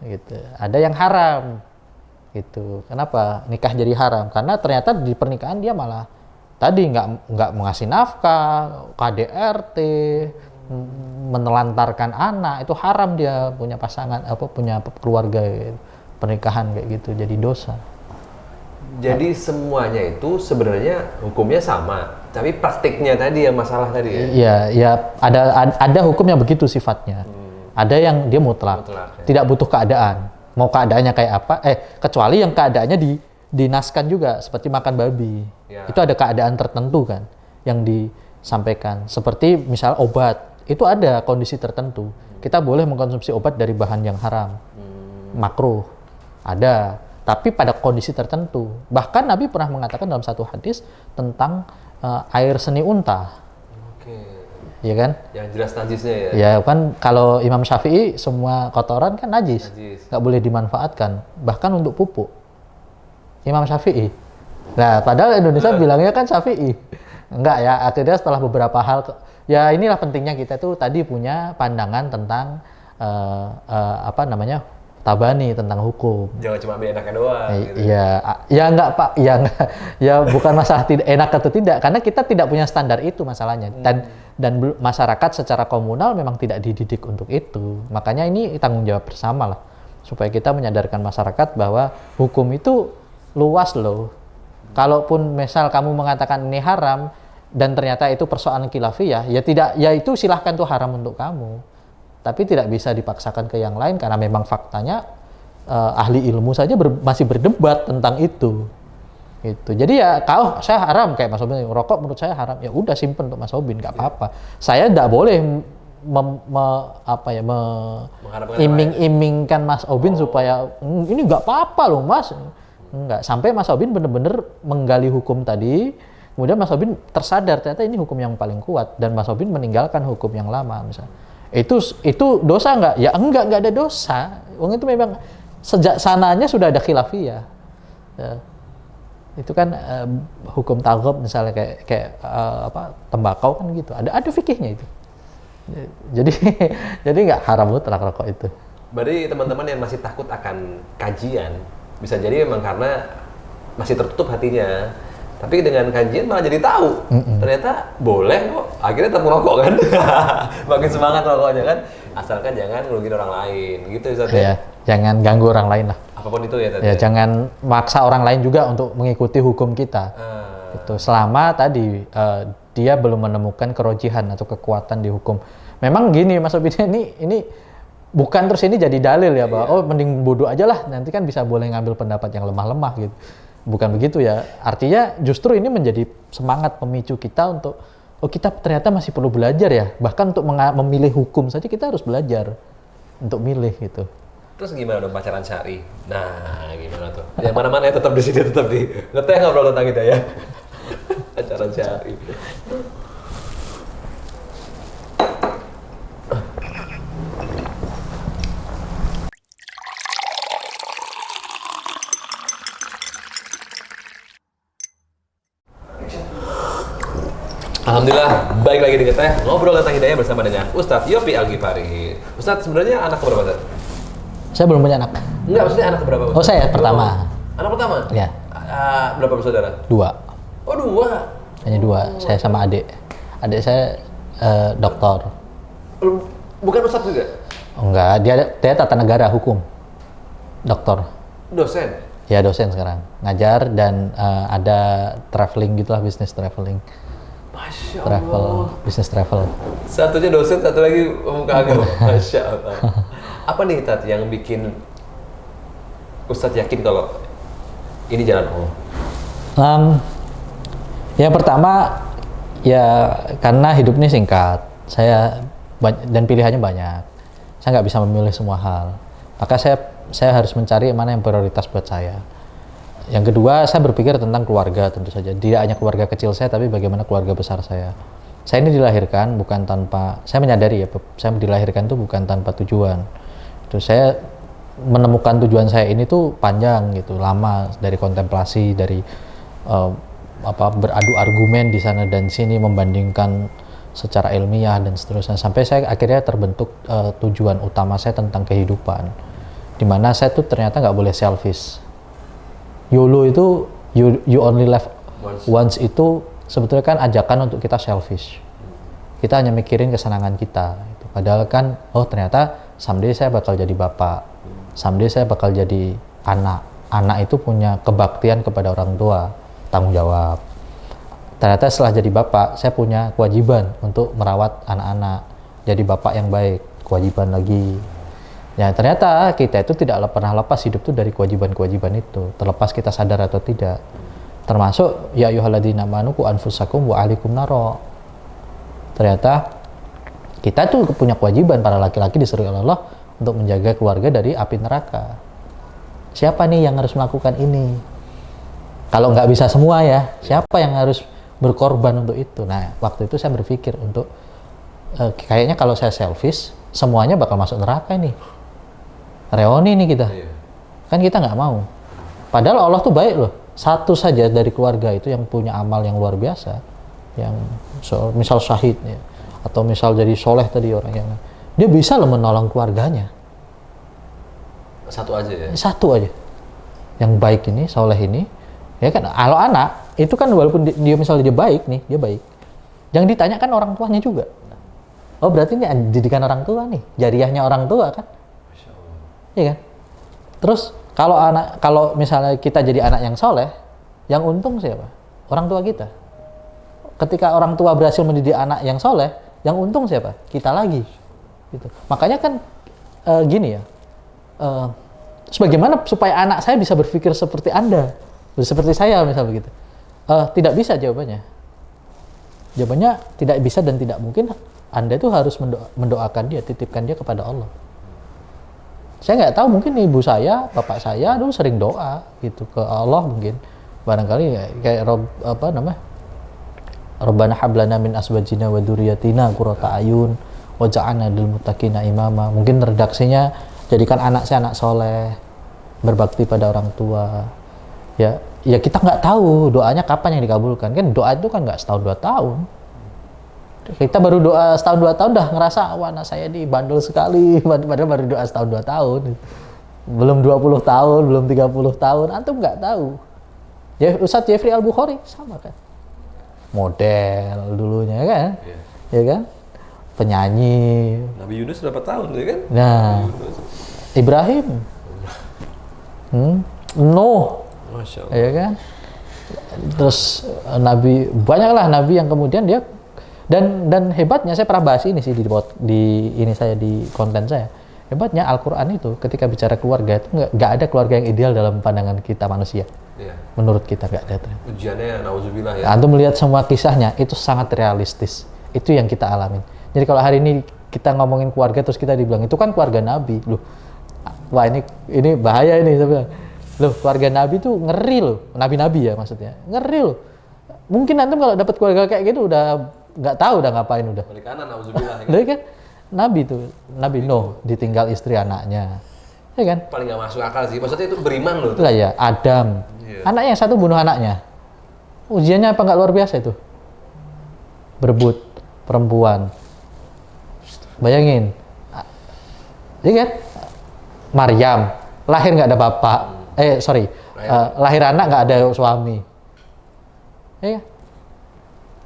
gitu. Ada yang haram, gitu. Kenapa nikah jadi haram? Karena ternyata di pernikahan dia malah tadi nggak mengasih nafkah, KDRT, menelantarkan anak, itu haram dia punya pasangan punya keluarga gitu. Pernikahan kayak gitu jadi dosa. Jadi semuanya itu sebenarnya hukumnya sama, tapi praktiknya tadi yang masalah tadi ya. Iya, ya ada hukum yang begitu sifatnya. Ada yang dia mutlak, Mutlak, ya. tidak butuh keadaan. Mau keadaannya kayak apa? Kecuali yang keadaannya dinaskan juga, seperti makan babi. Ya. Itu ada keadaan tertentu kan yang disampaikan. Seperti misal obat, itu ada kondisi tertentu. Kita boleh mengkonsumsi obat dari bahan yang haram, makruh, ada. Tapi pada kondisi tertentu. Bahkan Nabi pernah mengatakan dalam satu hadis tentang air seni unta. Oke. Ya kan? Yang jelas najisnya ya. Ya kan kalau Imam Syafi'i semua kotoran kan najis. Nggak boleh dimanfaatkan. Bahkan untuk pupuk. Imam Syafi'i. Nah, padahal Indonesia bilangnya kan Syafi'i. Enggak ya, akhirnya setelah beberapa hal, ya inilah pentingnya kita tuh tadi punya pandangan tentang tabani, tentang hukum. Jangan cuma ambil enaknya doang. Gitu. Iya, ya enggak Pak, ya enggak, ya bukan masalah tidak enak atau tidak, karena kita tidak punya standar itu masalahnya. Dan masyarakat secara komunal memang tidak dididik untuk itu. Makanya ini tanggung jawab bersama lah, supaya kita menyadarkan masyarakat bahwa hukum itu luas loh. Kalaupun misal kamu mengatakan ini haram dan ternyata itu persoalan khilafiyah, ya tidak, ya itu silahkan tuh haram untuk kamu. Tapi tidak bisa dipaksakan ke yang lain karena memang faktanya ahli ilmu saja masih berdebat tentang itu. Gitu. Jadi ya saya haram kayak Mas Obin, rokok menurut saya haram. Ya udah simpen untuk Mas Obin, nggak apa-apa. Saya tidak boleh iming-imingkan Mas Obin supaya ini nggak apa-apa loh Mas. Enggak, sampai Mas Obin benar-benar menggali hukum tadi, kemudian Mas Obin tersadar ternyata ini hukum yang paling kuat dan Mas Obin meninggalkan hukum yang lama misalnya. Itu dosa nggak? Ya enggak ada dosa. Wong itu memang sejak sananya sudah ada khilafiyah. Ya. Itu kan hukum taghab misalnya kayak tembakau kan gitu. Ada fikihnya itu. Jadi nggak haram mutlak rokok itu. Berarti teman-teman yang masih takut akan kajian bisa jadi memang karena masih tertutup hatinya. Tapi dengan kajian malah jadi tahu. Ternyata boleh kok. Akhirnya tetap merokok kan. Makin semangat rokoknya kan. Asalkan jangan ngerugiin orang lain. Gitu Ustaz ya. Jangan ganggu orang lain lah. Apapun itu ya. Ya jangan maksa orang lain juga untuk mengikuti hukum kita. Itu selama tadi dia belum menemukan kerojihan atau kekuatan di hukum. Memang gini Mas Obin, ini bukan terus ini jadi dalil ya bahwa oh mending bodoh aja lah. Nanti kan bisa boleh ngambil pendapat yang lemah-lemah gitu. Bukan begitu ya. Artinya justru ini menjadi semangat pemicu kita untuk kita ternyata masih perlu belajar ya. Bahkan untuk memilih hukum saja kita harus belajar untuk milih gitu. Terus gimana dong pacaran syar'i? Nah, gimana tuh? Yang mana-mana ya tetap di sini, tetap di ngeteh ngobrol tentang hidayah. Pacaran syar'i. Alhamdulillah, baik lagi di Ngeteh, ngobrol tentang hidayah bersama dengan Ustadz Yopi Al-Ghifari. Ustadz, sebenarnya anak keberapa, Ustadz? Saya belum punya anak. Enggak, maksudnya anak keberapa? Oh, saya pertama. Anak pertama? Ya. Berapa bersaudara? 2. Oh, 2? Hanya 2, saya sama adik. Adik saya doktor. Bukan Ustadz juga? Oh, enggak, dia tata negara hukum. Doktor. Dosen? Ya dosen sekarang. Ngajar dan ada traveling gitulah, bisnis traveling. Masya Allah. Bisnis travel. Satunya dosen, satu lagi pemuka agama. Masya Allah. Apa nih Tat yang bikin Ustadz yakin kalau ini jalan Allah? Yang pertama ya karena hidup ini singkat. Dan pilihannya banyak. Saya nggak bisa memilih semua hal. Maka saya harus mencari mana yang prioritas buat saya. Yang kedua, saya berpikir tentang keluarga tentu saja. Tidak hanya keluarga kecil saya, tapi bagaimana keluarga besar saya. Saya ini dilahirkan bukan tanpa, saya menyadari ya, saya dilahirkan itu bukan tanpa tujuan. Itu saya menemukan tujuan saya ini tuh panjang gitu, lama, dari kontemplasi, dari beradu argumen di sana dan sini, membandingkan secara ilmiah dan seterusnya. Sampai saya akhirnya terbentuk tujuan utama saya tentang kehidupan. Dimana saya tuh ternyata nggak boleh selfish. YOLO itu you only live once itu sebetulnya kan ajakan untuk kita selfish. Kita hanya mikirin kesenangan kita. Padahal kan, oh ternyata someday saya bakal jadi bapak, someday saya bakal jadi anak. Anak itu punya kebaktian kepada orang tua, tanggung jawab. Ternyata setelah jadi bapak, saya punya kewajiban untuk merawat anak-anak. Jadi bapak yang baik, kewajiban lagi. Ya ternyata kita itu tidak pernah lepas hidup itu dari kewajiban-kewajiban itu, terlepas kita sadar atau tidak. Termasuk ya ayyuhalladzina amanu qu anfusakum wa ahlikum naro. Ternyata kita tuh punya kewajiban, para laki-laki disuruh oleh Allah untuk menjaga keluarga dari api neraka. Siapa nih yang harus melakukan ini? Kalau nggak bisa semua ya, siapa yang harus berkorban untuk itu? Nah, waktu itu saya berpikir untuk kayaknya kalau saya selfish, semuanya bakal masuk neraka ini. Reoni nih kita. Kan kita nggak mau. Padahal Allah tuh baik loh. Satu saja dari keluarga itu yang punya amal yang luar biasa, yang misal syahid ya, atau misal jadi soleh tadi orang yang dia bisa loh menolong keluarganya. Satu aja ya? Satu aja. Yang baik ini, soleh ini, ya kan. Kalau anak itu kan walaupun dia misalnya dia baik nih, dia baik. Yang ditanyakan orang tuanya juga. Oh berarti ini didikan orang tua nih, jariahnya orang tua kan? Iya kan? Terus kalau misalnya kita jadi anak yang soleh, yang untung siapa? Orang tua kita. Ketika orang tua berhasil mendidik anak yang soleh, yang untung siapa? Kita lagi. Gitu. Makanya kan gini ya, sebagaimana supaya anak saya bisa berpikir seperti Anda, seperti saya misalnya begitu. Tidak bisa jawabannya. Jawabannya tidak bisa dan tidak mungkin. Anda itu harus mendoakan dia, titipkan dia kepada Allah. Saya nggak tahu, mungkin ibu saya, bapak saya dulu sering doa gitu ke Allah mungkin. Barangkali kayak Rabbana hablana min aswajina wa dzurriyyatina qurrata ayun waj'alna lil muttaqina imama. Mungkin redaksinya jadikan anak saya anak soleh, berbakti pada orang tua. Ya kita nggak tahu doanya kapan yang dikabulkan. Kan doa itu kan nggak setahun 2 tahun. Kita baru doa setahun 2 tahun dah ngerasa wah anak saya ini bandel sekali, padahal baru doa setahun 2 tahun. Belum 20 tahun, belum 30 tahun, antum nggak tahu. Ya Ustadz Jeffrey Al-Bukhari sama kan. Model dulunya kan. Ya kan? Penyanyi. Nabi Yunus berapa tahun ya kan? Nah. Ibrahim. Nuh. Masya Allah. Ya kan? Terus nabi, banyaklah nabi yang kemudian dia dan hebatnya, saya pernah bahas ini sih di konten saya. Hebatnya Al-Quran itu ketika bicara keluarga itu nggak ada keluarga yang ideal dalam pandangan kita manusia. Iya. Menurut kita nggak ada. Ujiannya nauzubillah ya. Antum melihat semua kisahnya itu sangat realistis. Itu yang kita alamin. Jadi kalau hari ini kita ngomongin keluarga terus kita dibilang itu kan keluarga Nabi, loh. Wah ini bahaya ini saya bilang. Loh, keluarga Nabi tuh ngeri loh. Nabi-nabi ya maksudnya. Ngeri loh. Mungkin antum kalau dapat keluarga kayak gitu udah nggak tahu udah ngapain udah. Balik kanan, nauzubillah. Kan Nabi tuh, Nabi Nuh ditinggal istri anaknya, ya kan? Paling nggak masuk akal sih. Maksudnya itu beriman loh. Lah ya, Adam, anaknya yang satu bunuh anaknya. Ujiannya apa nggak luar biasa itu? Berebut perempuan. Bayangin, ya kan? Maryam lahir nggak ada bapak, lahir anak nggak ada suami, ya kan?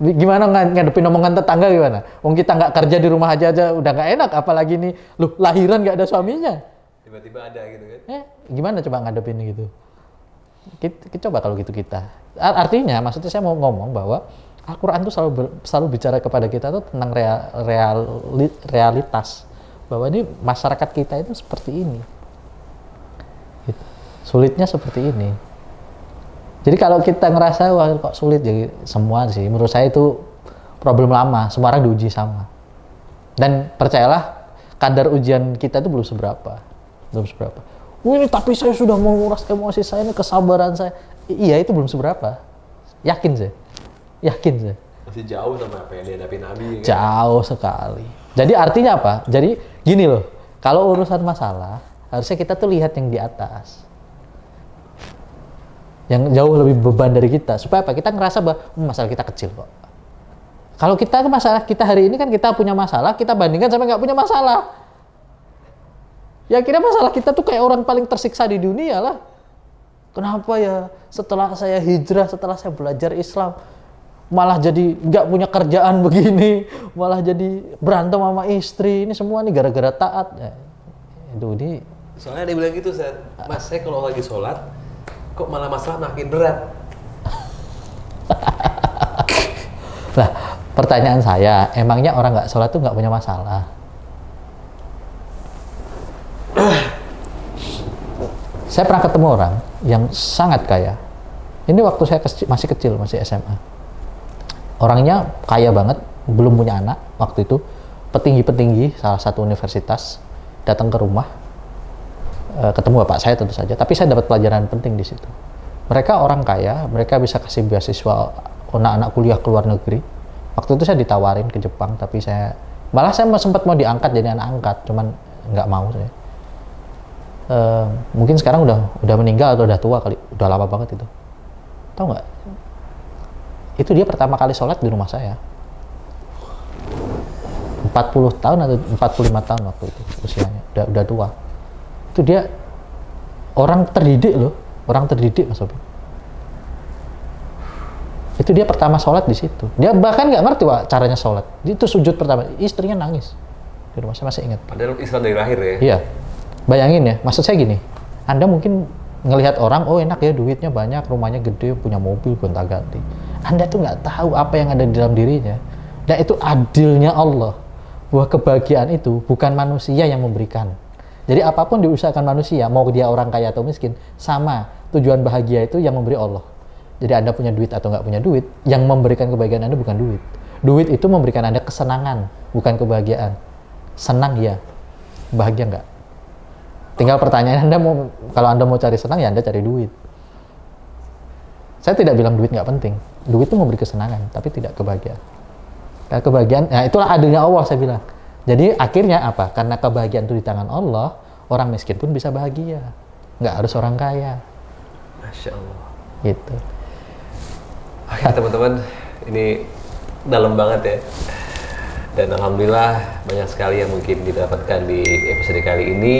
Gimana ngadepin omongan tetangga gimana? Wong kita nggak kerja di rumah aja udah nggak enak, apalagi nih, lu lahiran nggak ada suaminya. Tiba-tiba ada gitu kan? Gimana coba ngadepin gitu? Kita coba kalau gitu kita. Artinya, maksudnya saya mau ngomong bahwa Al-Quran itu selalu bicara kepada kita tuh tentang realitas. Bahwa ini masyarakat kita itu seperti ini. Gitu. Sulitnya seperti ini. Jadi kalau kita ngerasa wah kok sulit, jadi semua sih menurut saya itu problem lama, semua orang diuji sama. Dan percayalah kadar ujian kita itu belum seberapa. Ini tapi saya sudah menguras emosi saya, ini kesabaran saya. Iya itu belum seberapa. Yakin saya. Masih jauh sama apa yang dihadapi Nabi. Kan? Jauh sekali. Jadi artinya apa? Jadi gini loh, kalau urusan masalah harusnya kita tuh lihat yang di atas. Yang jauh lebih beban dari kita, supaya apa? Kita ngerasa bahwa masalah kita kecil kok. Kalau masalah kita hari ini kan kita punya masalah, kita bandingkan sama nggak punya masalah. Ya akhirnya masalah kita tuh kayak orang paling tersiksa di dunia lah. Kenapa ya setelah saya hijrah, setelah saya belajar Islam, malah jadi nggak punya kerjaan begini, malah jadi berantem sama istri, ini semua nih gara-gara taat. Ya, itu ini. Soalnya dia bilang gitu, Mas, saya kalau lagi sholat, kok malah masalah makin berat. Nah, pertanyaan saya, emangnya orang nggak sholat tuh nggak punya masalah? Saya pernah ketemu orang yang sangat kaya. Ini waktu saya masih kecil, masih SMA. Orangnya kaya banget, belum punya anak waktu itu. Petinggi-petinggi salah satu universitas datang ke rumah, ketemu bapak saya tentu saja. Tapi saya dapat pelajaran penting di situ. Mereka orang kaya, mereka bisa kasih beasiswa anak-anak kuliah ke luar negeri. Waktu itu saya ditawarin ke Jepang, tapi saya sempat mau diangkat jadi anak angkat, cuman nggak mau saya. Mungkin sekarang udah meninggal atau udah tua kali, udah lama banget itu. Tahu nggak? Itu dia pertama kali sholat di rumah saya. 40 tahun atau 45 tahun waktu itu usianya, udah tua. Itu dia orang terdidik loh, orang terdidik Mas Sobi. Itu dia pertama sholat di situ. Dia bahkan nggak ngerti caranya sholat. Itu sujud pertama, istrinya nangis di rumah saya, masih ingat. Padahal Islam dari lahir ya. Iya. Bayangin ya, maksud saya gini, Anda mungkin ngelihat orang, oh enak ya duitnya banyak, rumahnya gede, punya mobil, gonta-ganti. Anda tuh nggak tahu apa yang ada di dalam dirinya. Dan itu adilnya Allah, bahwa kebahagiaan itu bukan manusia yang memberikan. Jadi apapun diusahakan manusia, mau dia orang kaya atau miskin, sama. Tujuan bahagia itu yang memberi Allah. Jadi Anda punya duit atau nggak punya duit, yang memberikan kebahagiaan Anda bukan duit. Duit itu memberikan Anda kesenangan, bukan kebahagiaan. Senang ya, bahagia nggak? Tinggal pertanyaan kalau Anda mau cari senang, ya Anda cari duit. Saya tidak bilang duit nggak penting. Duit itu memberi kesenangan, tapi tidak kebahagiaan. Karena kebahagiaan, nah itulah adilnya Allah saya bilang. Jadi akhirnya apa? Karena kebahagiaan itu di tangan Allah, orang miskin pun bisa bahagia. Nggak harus orang kaya. Masya Allah. Gitu. Oke teman-teman, ini dalam banget ya. Dan alhamdulillah banyak sekali yang mungkin didapatkan di episode kali ini.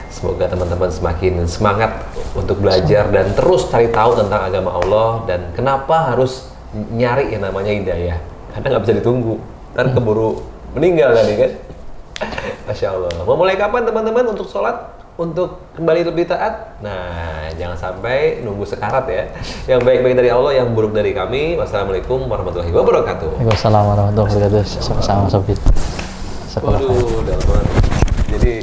Semoga teman-teman semakin semangat untuk belajar dan terus cari tahu tentang agama Allah dan kenapa harus nyari yang namanya hidayah. Karena nggak bisa ditunggu, ntar keburu meninggal kan. Masya Allah. Mau mulai kapan teman-teman untuk sholat? Untuk kembali lebih taat? Nah, jangan sampai nunggu sekarat ya. Yang baik-baik dari Allah, yang buruk dari kami. Wassalamualaikum warahmatullahi wabarakatuh. Waalaikumsalam warahmatullahi wabarakatuh. Sama-sama Sobi. Waduh, dalam banget. Jadi